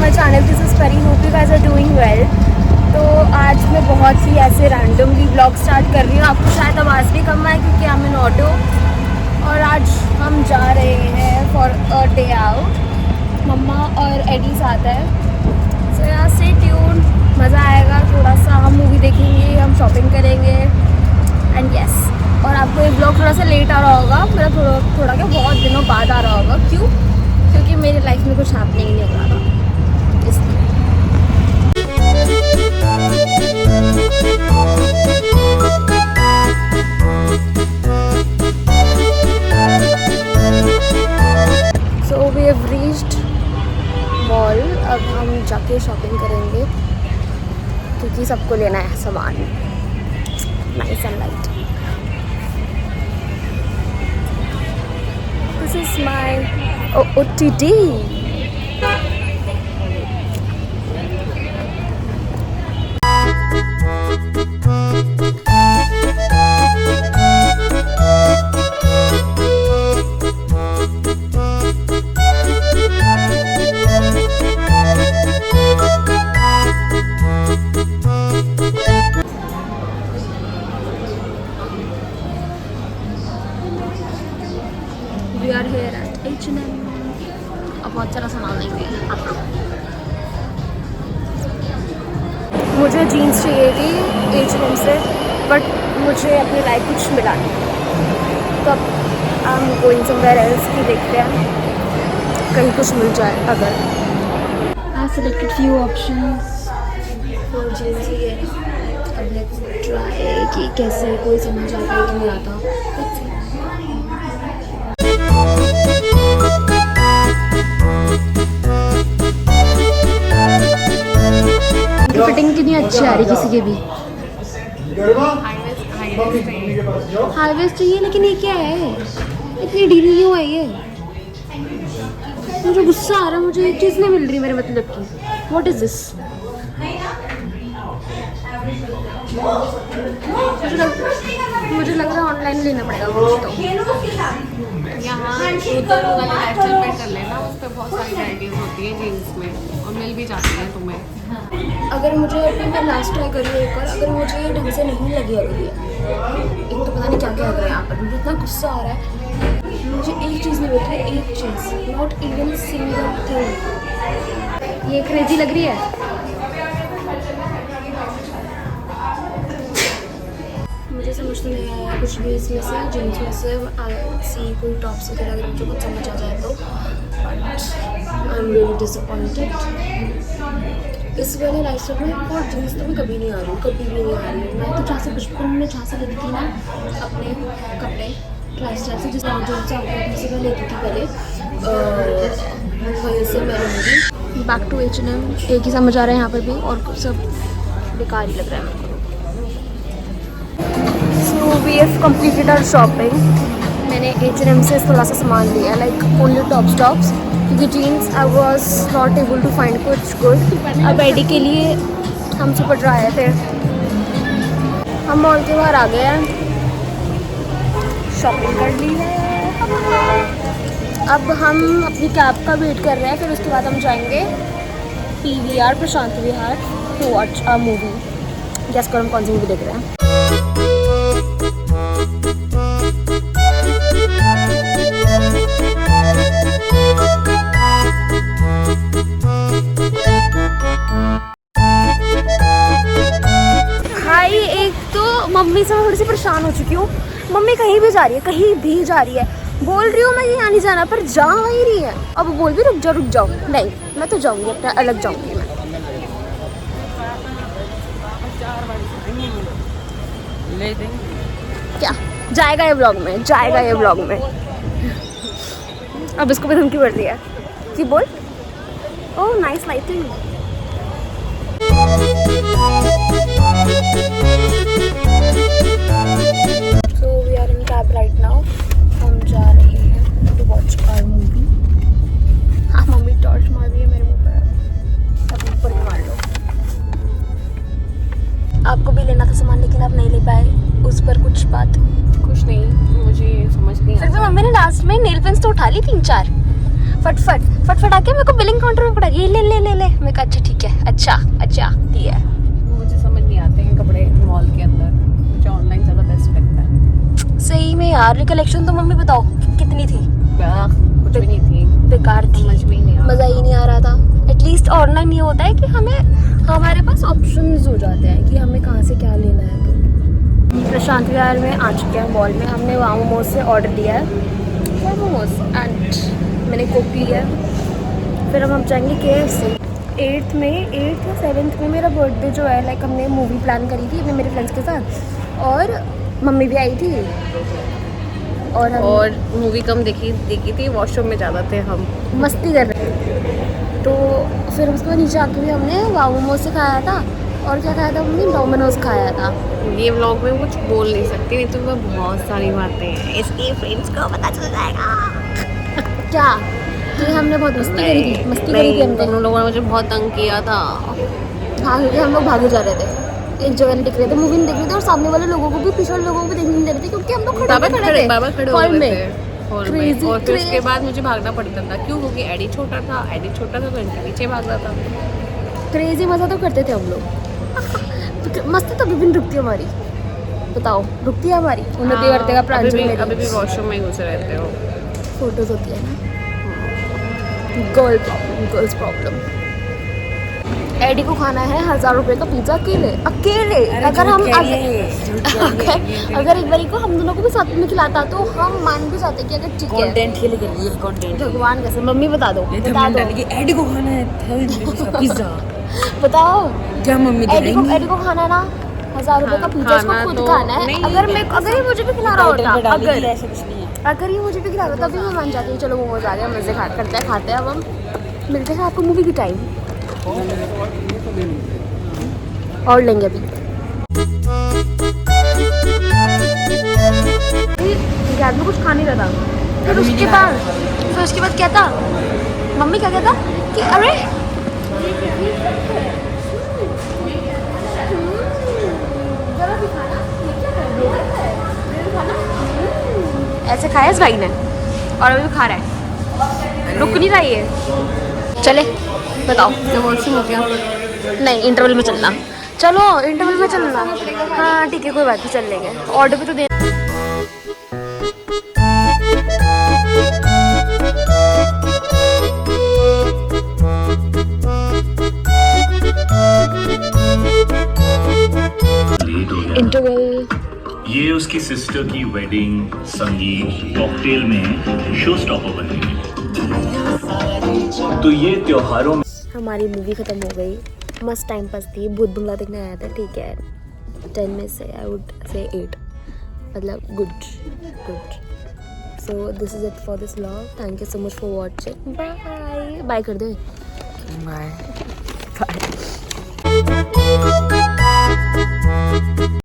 My channel, this is Pari, hope you guys are doing well. तो आज मैं बहुत ही ऐसे रैंडमली ब्लॉग स्टार्ट कर रही हूँ। आपको शायद आवाज़ भी कम आए क्योंकि आई एम इन ऑटो और आज हम जा रहे हैं फॉर अ डे आउट। मम्मा और एडी साथ है, सो यहाँ स्टे ट्यून, मज़ा आएगा। थोड़ा सा हम मूवी देखेंगे, हम शॉपिंग करेंगे एंड यस। और आपको ये ब्लॉग थोड़ा सा लेट आ रहा होगा, मेरा थोड़ा क्या बहुत दिनों बाद आ रहा होगा। क्यों? क्योंकि मेरी लाइफ में कुछ हैपनिंग नहीं हो रहा था, इसलिए। So we have reached mall. अब हम जाके शॉपिंग करेंगे क्योंकि सबको लेना है सामान। Nice and light. This is my OOTD. We are here at H&M. अब बहुत सारा सामान लेंगे। मुझे जीन्स चाहिए थी H&M से, बट मुझे अपनी लाइफ कुछ मिला नहीं, तो अब I am going somewhere else कि देखते हैं कहीं कुछ मिल जाए। अगर I selected few options for jeans ही है। अब लेट्स ट्राई कि कैसे कोई समझ आता है कि नहीं आता। फिटिंग कितनी अच्छी आ रही किसी के भी। हाई वेस्ट चाहिए, लेकिन ये क्या है, इतनी ढीली क्यों है ये? मुझे गुस्सा आ रहा है, मुझे एक चीज़ नहीं मिल रही मेरे मतलब की। What is this? मुझे लग रहा है ऑनलाइन लेना पड़ेगा कुछ तो। यहाँ उधर वाले लाइफस्टाइल पे कर लेना, उस पर बहुत सारी वैराइटीज होती है जीन्स में और मिल भी जाती है तुम्हें। अगर मुझे अभी मैं लास्ट ट्राई कर रही हूँ एक बार, अगर मुझे ये ढंग से नहीं लगी, अगर ये एक तो पता नहीं क्या क्या हो रहा है यहाँ पर, मुझे इतना गुस्सा आ रहा है। मुझे एक चीज़ नहीं मिल रही है, एक चीज़, नॉट इवन सिंगल थिंग। ये क्रेजी लग रही है। मुझे समझ तो नहीं आया कुछ भी इसमें से, जीन्स में से। सी कोई टॉप्स वगैरह अगर मुझे कुछ समझ आ जाए तो, but I am really disappointed. इस वाले लाइफस्टाइल में और जीन्स तो मैं कभी नहीं आ रही हूँ, कभी भी नहीं आ रही हूँ। मैं तो जहाँ से बचपन में जहाँ से लेती थी ना अपने कपड़े लाइफस्टाइल से, जिस जहाँ से आउटलेट से मैं लेती थी पहले, वहीं से मैं रहूँगी। Back to H&M। एक ही समझ आ रहा है यहाँ पर भी, और सब बेकार ही लग रहा है मेरे को। So we have completed our shopping. मैंने H&M से थोड़ा सा सामान लिया, लाइक ओनली टॉप्स, क्योंकि jeans I was not able to find कुछ गुड। अब एडी के लिए हम सुपर ड्राई आए थे। हम मॉल के बाहर आ गए हैं, शॉपिंग कर ली है। अब हम अपनी कैब का वेट कर रहे हैं, फिर उसके बाद हम जाएंगे PVR, Prashant Vihar, to watch a movie. Guess करो हम कौन सी मूवी देख रहे हैं। भाई एक तो मम्मी से मैं थोड़ी सी परेशान हो चुकी हूँ। मम्मी कहीं भी जा रही है, कहीं भी जा रही है, बोल रही हूँ मैं यहाँ नहीं जाना, पर जा ही रही है। अब बोल भी रुक जाओ। नहीं, मैं तो जाऊँगी, अपना अलग जाऊँगी मैं। ले देंगे क्या जाएगा ये ब्लॉग में, जाएगा ये ब्लॉग में। अब इसको भी धमकी पड़ रही है कि बोल। Oh nice lighting. So we are in cab right now. हम जा रहे हैं to watch our movie. हाँ, मम्मी टॉर्च मार रही है मेरे मुंह पर। अब ऊपर ही मार लो। आपको भी लेना था सामान, लेकिन आप नहीं ले पाए, उस पर कुछ बात? कुछ नहीं, मुझे समझ नहीं फिर भी मम्मी ने लास्ट में नेल पेंस तो उठा ली 3-4 फट। फटफटा के मेरे को बिलिंग काउंटर में पड़ा, ये ले ले ले ले। मैं कहा अच्छा ठीक है, अच्छा अच्छा दिया। मुझे समझ नहीं आते हैं कपड़े मॉल के अंदर, मुझे ऑनलाइन ज़्यादा बेस्ट लगता है। सही में यार, कलेक्शन तो मम्मी बताओ कितनी थी? कुछ भी नहीं थी, बेकार थी, समझ में ही नहीं मज़ा ही नहीं आ रहा था। एटलीस्ट ऑनलाइन ये होता है कि हमें हमारे पास ऑप्शंस हो जाते हैं कि हमें कहाँ से क्या लेना है। तो प्रशांत विहार में आ चुके हैं मॉल में। हमने वहाँ मोमोज से ऑर्डर दिया है मोमोज एंड मैंने कोक लिया है। फिर हम जाएंगे KFC। 8th या 7th में मेरा बर्थडे जो है, लाइक हमने मूवी प्लान करी थी अपने मेरे फ्रेंड्स के साथ और मम्मी भी आई थी और मूवी कम देखी थी, वॉशरूम में ज़्यादा थे हम, मस्ती कर रहे थे। तो फिर उसके बाद नीचे आके भी हमने वाव मोमोज से खाया था और क्या खाया था मम्मी, डोमिनोज खाया था। ये व्लॉग में कुछ बोल नहीं सकती, नहीं तो मैं बहुत सारी बातें हैं, इसके फ्रेंड्स को पता चल जाएगा। क्या कि हमने बहुत मस्ती करी थी हमने। तुम लोगों ने मुझे बहुत तंग किया था। हाँ, क्योंकि हम लोग भागे जा रहे थे, एक जगह नहीं दिख रहे थे, मूवी नहीं देख रहे थे और सामने वाले लोगों को भी, पीछे वाले लोगों को भी देखने नहीं दे रहे थे क्योंकि हम लोग बाबा खड़े हो हॉल गए में। थे हॉल में। Crazy, और फिर उसके crazy। बाद मुझे भागना पड़ता था, क्यों? क्योंकि एडी छोटा था तो इनके पीछे भाग रहा था। क्रेजी मज़ा तो करते थे हम लोग। मस्ती तो विभिन्न रुकती है हमारी, बताओ रुकती है हमारी? उन्नति करते का प्रांजल मेरी। अभी भी वॉशरूम में ही घुसे रहते हो। फोटोज होती है ना, गर्ल्स प्रॉब्लम। एडी को खाना है 1000 रुपये का पिज्जा अकेले। अगर हम अगर एक बारी को हम दोनों को भी साथ में खिलाता तो हम मान भी जाते कि अगर ठीक है, कंटेंट के लिए कर लिए कंटेंट। भगवान कैसे। मम्मी बता दो एडी को खाना है पिज्जा। बताओ क्या मम्मी एडी को खाना है ना 1000 रुपये का पिज्जा, उसको खाना खुद तो खाना है। नहीं, अगर ये मुझे भी खिला रहा होता, ऐसा कुछ नहीं है। अगर ये मुझे भी खिला रहा तभी मैं मान जाती हूँ चलो मोमोज आ गया, मज़े खाते हैं। अब हम मिलते हैं आपको मूवी की टाइम और लेंगे अभी। यार में कुछ खा नहीं रहा था। फिर उसके बाद क्या था, मम्मी क्या कहता कि अरे ऐसे खाया इस भाई ने और अभी भी खा रहा है, रुक नहीं रहा ये। चले बताओ, वॉशरूम हो गया? नहीं इंटरवल में चलना, चलो इंटरवल में चलना। हाँ ठीक है, कोई बात नहीं, चल लेंगे। ऑर्डर भी तो दे। इंटरवल। ये उसकी सिस्टर की वेडिंग, संगीत, कॉकटेल में शो स्टॉपर बन गई। तो ये त्योहारों में हमारी मूवी ख़त्म हो गई, मस्त टाइम पास थी। भूत बंगला देखने आया था, ठीक है 10 में से आई वुड से 8, मतलब good. So this is it for this vlog. Thank you so much for watching. Bye कर दो। बाय।